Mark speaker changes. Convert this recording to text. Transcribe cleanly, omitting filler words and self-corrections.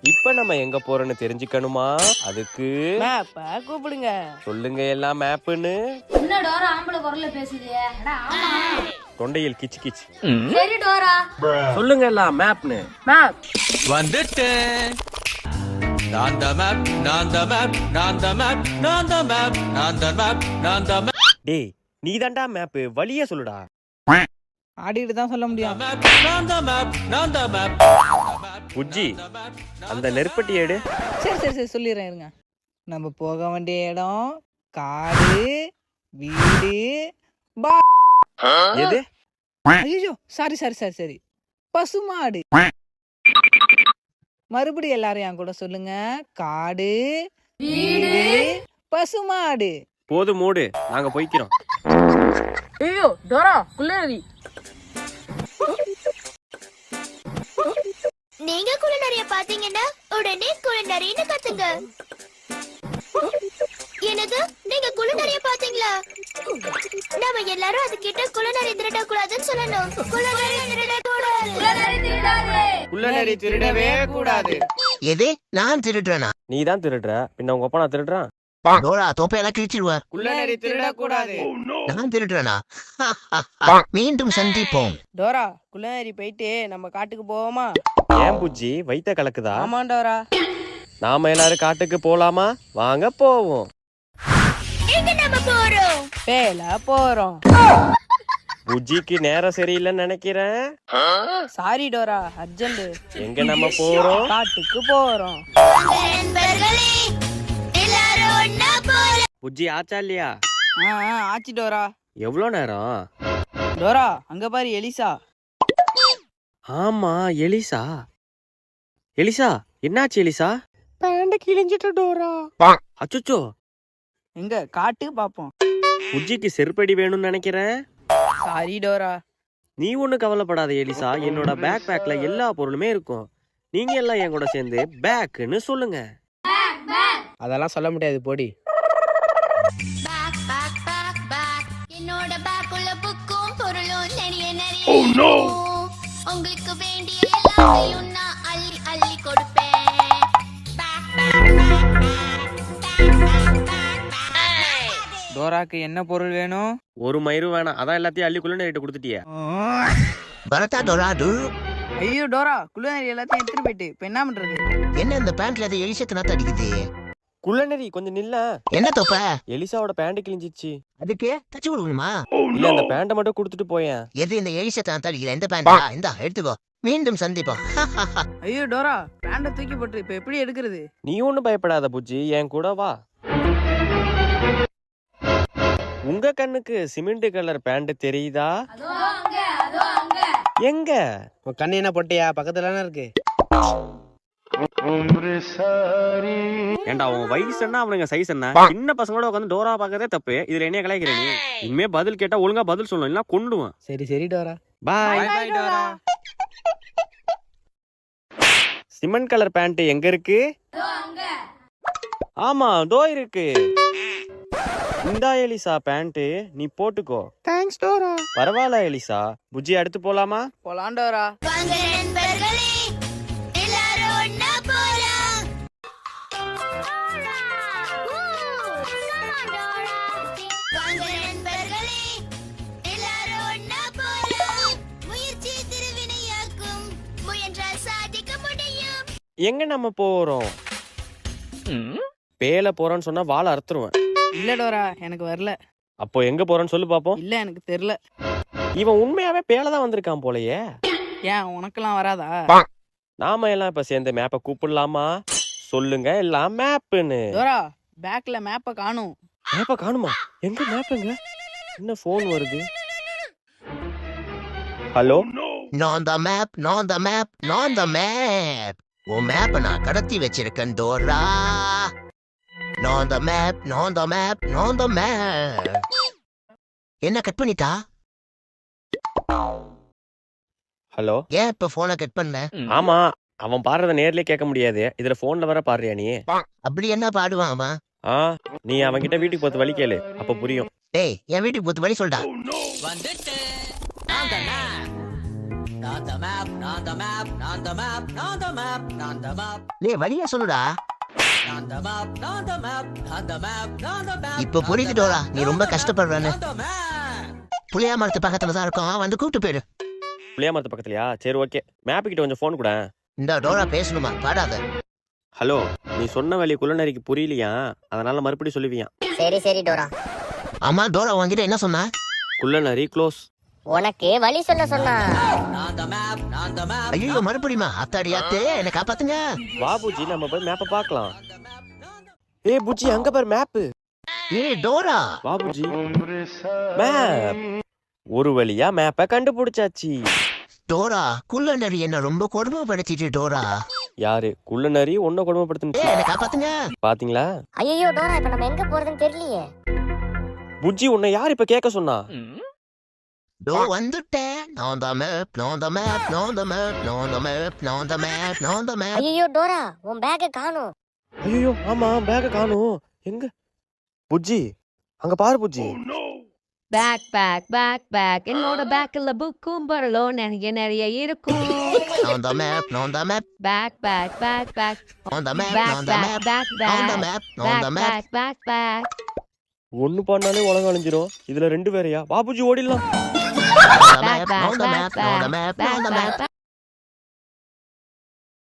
Speaker 1: இப்ப நம்ம எங்க போறோம்னு தெரிஞ்சுக்கணுமா? அதுக்கு
Speaker 2: மேப்ப கூப்பிடுங்க.
Speaker 1: சொல்லுங்க எல்லாம் மேப்னு.
Speaker 3: என்ன டோரா ஆம்பளை குரல்ல பேசுது? அட ஆமா.
Speaker 1: தொண்டையில் கிச்சு கிச்சு.
Speaker 3: சரி டோரா.
Speaker 1: சொல்லுங்க எல்லாம் மேப்னு.
Speaker 2: மேப்
Speaker 4: வந்துட்டேன். நான் the map, நான் the map, நான் the map, நான் the map, நான் the map, நான் the map.
Speaker 1: டேய் நீ தான்டா மேப், வழியே சொல்லுடா.
Speaker 2: ஆடிட்டு தான் சொல்ல முடியும்.
Speaker 4: நான் the map, நான் the map.
Speaker 1: புஜ்ஜி அந்த நெருப்பட்டி எடு.
Speaker 2: சரி சரி சரி சொல்லிடுறேன் இருங்க. நம்ம போக வேண்டிய இடம் காடு, வீடு,
Speaker 1: எது?
Speaker 2: ஐயோ சாரி சாரி சாரி சரி பசுமாடு. மறுபடியும் எல்லாரும் என் கூட சொல்லுங்க. காடு, வீடு, பசுமாடு.
Speaker 1: போது மூடு, நாங்க போய்க்கிறோம்.
Speaker 2: ஐயோ டோரா குள்ளேரி.
Speaker 5: நீங்க குளிநறிய பாத்தீங்கன்னா உடனே குளிநறின்னு கத்துங்க. என்னது நீங்க குளிநறிய பாத்தீங்களா? நாம எல்லாரும் அது கிட்ட குளிநறி திருட கூடாதுன்னு சொல்லணும். குளிநறி திருடக்கூடாது.
Speaker 1: குள்ளநரி திருடவே கூடாது.
Speaker 6: எது நான் திருடுறேனா?
Speaker 1: நீ தான் திருடுற, பின்ன உங்க அப்பா நான் திருடுறான்.
Speaker 6: டோரா தொப்பையெல்லாம் கிழிச்சிடுவார்.
Speaker 1: குள்ளநரி திருடக்கூடாது.
Speaker 6: நான் திருடுறேனா? மீண்டும் சந்திப்போம்.
Speaker 2: டோரா குள்ளநரி போயிட்டு நம்ம காட்டுக்கு போவோமா?
Speaker 1: ஏன் புஜ்ஜி வயித்த கலக்குதா?
Speaker 2: ஆமா டோரா.
Speaker 1: நாம எல்லாரும் காட்டுக்கு போலாமா? வாங்க போவோம்.
Speaker 5: எங்க நாம போறோம்?
Speaker 2: பேல போறோம்.
Speaker 1: புஜ்ஜிக்கு நேரம் சரியில்லைன்னு நினைக்கிறேன்.
Speaker 2: Sorry Dora urgent.
Speaker 1: எங்க நம்ம போறோம்?
Speaker 2: காட்டுக்கு போறோம்.
Speaker 5: நண்பர்களே எல்லாரும் ஒண்ணா போறோம்.
Speaker 1: புஜ்ஜி ஆச்சா இல்லையா?
Speaker 2: ஆச்சி டோரா.
Speaker 1: எவ்வளோ நேரம்?
Speaker 2: டோரா அங்க பாரு எலிசா.
Speaker 1: ஆமா எலிசா. எலிசா என்னாச்சு எலிசா? பேண்ட கிழிஞ்சிட்ட டோரா. அச்சச்சோ.
Speaker 2: எங்க காட்டு பாப்போம்.
Speaker 1: புஜ்ஜிக்கு செருப்படி வேணும்னு நினைக்கிறேன்.
Speaker 2: Sorry Dora.
Speaker 1: நீ ஒன்னும் கவலைப்படாத எலிசா, என்னோட பேக் பேக்ல எல்லா பொருளுமே இருக்கும். நீங்க எல்லாம் என் கூட சேர்ந்து பேக்னு சொல்லுங்க.
Speaker 2: அதெல்லாம் சொல்ல முடியாது போடி.
Speaker 5: பேக் பேக் பேக் பேக் என்னோட பேக்குள்ள புக்கும் பொருளும் நிறைய நிறைய இருக்கும். உங்களுக்கு வேண்டிய எல்லாத்தையும் நான் அள்ளி அள்ளி கொடுப்பேன். Back back back back back back.
Speaker 2: டோராக்கு என்ன பொருள் வேணும்?
Speaker 1: ஒரு மயிரும் வேணாம், அதான் எல்லாத்தையும் அள்ளி குள்ளநரிட்ட கொடுத்துட்டிய.
Speaker 6: பரதா டோரா டு.
Speaker 2: ஐயோ டோரா குள்ளநரி எல்லாத்தையும் எடுத்துட்டு போயிட்டு இப்ப என்ன பண்றது?
Speaker 6: என்ன இந்த பேண்ட்ல அது எலிசத்து நாத்த அடிக்குது?
Speaker 1: குள்ளநரி கொஞ்சம் நில்ல.
Speaker 6: என்ன தொப்ப?
Speaker 1: எலிசாவோட பேண்ட் கிழிஞ்சிச்சு.
Speaker 6: அதுக்கு தச்சு கொடுக்கணுமா?
Speaker 1: இல்ல அந்த பேண்ட மட்டும் கொடுத்துட்டு போயேன்.
Speaker 6: எது இந்த எலிசத்து நாத்த அடிக்குது? இந்த பேண்டா? இந்தா எடுத்துக்கோ. மீண்டும் சந்திப்போம்.
Speaker 2: ஐயோ டோரா பேண்ட தூக்கி போட்டு இப்ப எப்படி எடுக்கிறது?
Speaker 1: நீ ஒன்னும் பயப்படாத புஜ்ஜி, என் கூட வா. உங்க கண்ணுக்கு சிமெண்ட் கலர் பேண்ட் தெரியுதா?
Speaker 3: அதோ அங்க அதோ அங்க.
Speaker 1: எங்க?
Speaker 2: கண்ணு என்ன பொட்டையா பக்கத்துல இருக்கு?
Speaker 1: ஏண்டா உன் வயசு என்ன அவனுங்க சைஸ் என்ன? சின்ன பசங்களோட உட்காந்து டோரா பாக்கறதே தப்பு. இதுல என்ன கலாய்க்கிற நீ? இனிமே பதில் கேட்டா ஒழுங்கா பதில் சொல்லணும், இல்ல கொண்டுவான்.
Speaker 2: சரி சரி டோரா.
Speaker 1: பாய்.
Speaker 2: டோரா.
Speaker 1: சிமெண்ட் கலர் பேண்ட் எங்க இருக்கு?
Speaker 3: அதோ அங்க.
Speaker 1: ஆமா தோ இருக்கு. இந்தா எலிசா பேண்ட், நீ போட்டுக்கோ.
Speaker 2: Thanks Dora.
Speaker 1: பரவாயில்ல எலிசா. புஜ்ஜி அடுத்து போலாமா?
Speaker 2: போலாம் டோரா.
Speaker 5: வாங்க நண்பர்களே எல்லாரும் ஒண்ணா போலாம். வாங்க நண்பர்களே எல்லாரும் ஒண்ணா போலாம். முயற்சி திருவினையாக்கும். முயன்றால் சாதிக்க முடியும்.
Speaker 1: எங்க நம்ம போறோம்? பேல போறோம்னு சொன்னா வாழை அறுத்துருவேன்.
Speaker 2: இல்ல டோரா எனக்கு வரல.
Speaker 1: அப்போ எங்க போறோம்னு சொல்லு பாப்போம்.
Speaker 2: இல்ல எனக்கு தெரியல.
Speaker 1: இவன் உண்மையாவே பேல தான் வந்திருக்கான் போலயே.
Speaker 2: ஏன் உனக்கெல்லாம் வராதா?
Speaker 1: நாம எல்லாம் இப்ப சேர்ந்து மேப்பை கூப்பிடலாமா? சொல்லுங்க எல்லாம் மேப்னு.
Speaker 2: டோரா பேக்ல மேப்ப காணும்.
Speaker 1: மேப்பை காணுமா? எங்க மேப்புங்க? என்ன போன் வருது? ஹலோ.
Speaker 6: நான் the map, நான் the map, நான் the map. உன் மேப்பை நான் கடத்தி வச்சிருக்கேன் டோரா. நான் the map, நான் the map, நான் the map. என்ன கட் பண்ணிட்டா?
Speaker 1: ஹலோ.
Speaker 6: ஏன் இப்ப போனை கட் பண்ண?
Speaker 1: ஆமா, அவன் பாடுறத நேர்லயே கேட்க முடியாது, இதுல போன்ல வர பாடுறியா நீ?
Speaker 6: அப்படி என்ன பாடுவான் அவன்?
Speaker 1: நீ அவன்கிட்ட வீட்டுக்கு போத்து வழி கேளு, அப்ப புரியும்.
Speaker 6: டேய் என் வீட்டுக்கு போத்து வழி சொல்டா.
Speaker 4: வந்துட்டேன். நான் the map. நான் the map, நான் the map, நான் the map, நான் the map, நான் the map,
Speaker 6: நீ வழியா சொல்லுடா.
Speaker 4: நான் the map, நான் the map, நான் the map, நான் the map.
Speaker 6: இப்ப புரியுது டோரா, நீ ரொம்ப கஷ்டப்படுறன்னு.
Speaker 4: நான் the map.
Speaker 6: புளியா மரத்து பக்கத்துல தான் இருக்கோம், வந்து கூப்பிட்டு போயிடு.
Speaker 1: புளியா மரத்து பக்கத்துலயா? சரி ஓகே. மேப் கிட்ட கொஞ்சம் ஃபோன் கூட.
Speaker 6: இந்த டோரா பேசணுமா? பாடாத.
Speaker 1: ஹலோ, நீ சொன்ன வழி குள்ளநரிக்கு புரியலையா? அதனால மறுபடியும் சொல்லுவியா?
Speaker 7: சரி டோரா.
Speaker 6: ஆமா டோரா உன்கிட்ட என்ன சொன்னா?
Speaker 1: குள்ளநரி க்ளோஸ்.
Speaker 7: உனக்கு வழி சொல்ல சொன்னா.
Speaker 4: நான் the map, நான் the map.
Speaker 6: ஐயோ மறுபடியுமா? அத்தாடி அத்தே, என்ன காப்பாத்துங்க.
Speaker 1: வா பூஜி, நம்ம போய் மேப்பை பார்க்கலாம். ஏய் பூஜி, அங்க பாரு மேப்.
Speaker 6: ஏய் டோரா.
Speaker 1: வா பூஜி. மேப். ஒரு வழியா மேப்பை கண்டுபிடிச்சாச்சு.
Speaker 6: டோரா, குள்ளநரி என்ன ரொம்ப கொடுமைப்படுத்திட்டு டோரா.
Speaker 1: யாரு? குள்ளநரி உன்னை கொடுமைப்படுத்துனுச்சு.
Speaker 6: என்ன காப்பாத்துங்க.
Speaker 1: பாத்தீங்களா?
Speaker 7: ஐயோ டோரா, இப்ப நம்ம எங்க போறதுன்னு தெரியலையே.
Speaker 1: புஜ்ஜி, உன்னை யார் இப்ப கேட்க சொன்னா?
Speaker 6: டோ வந்துட்டேன். நான் the map, நான் the map, நான் the map, நான் the map, நான் the map, நான் the map.
Speaker 7: ஐயோ டோரா, உன் பேக்க காணோம்.
Speaker 1: ஐயோ ஆமா, பேக்க காணோம். எங்க? புஜ்ஜி, அங்க பாரு புஜ்ஜி.
Speaker 8: பேக் என்னோட பேக்ல புக்கும் பரலோன் நிறைய இருக்கும்.
Speaker 6: நான் the map, நான் the map,
Speaker 8: பேக்
Speaker 6: நான் the map, நான் the map, நான் the map, நான் the map.
Speaker 1: ஒண்ணு பண்ணாலே உலகம் அழிஞ்சிரும். இதுல ரெண்டு பேரையா? வா புஜ்ஜி, ஓடிடலாம்.
Speaker 6: நான் the map, நான் the map, நான் the map, நான் the map.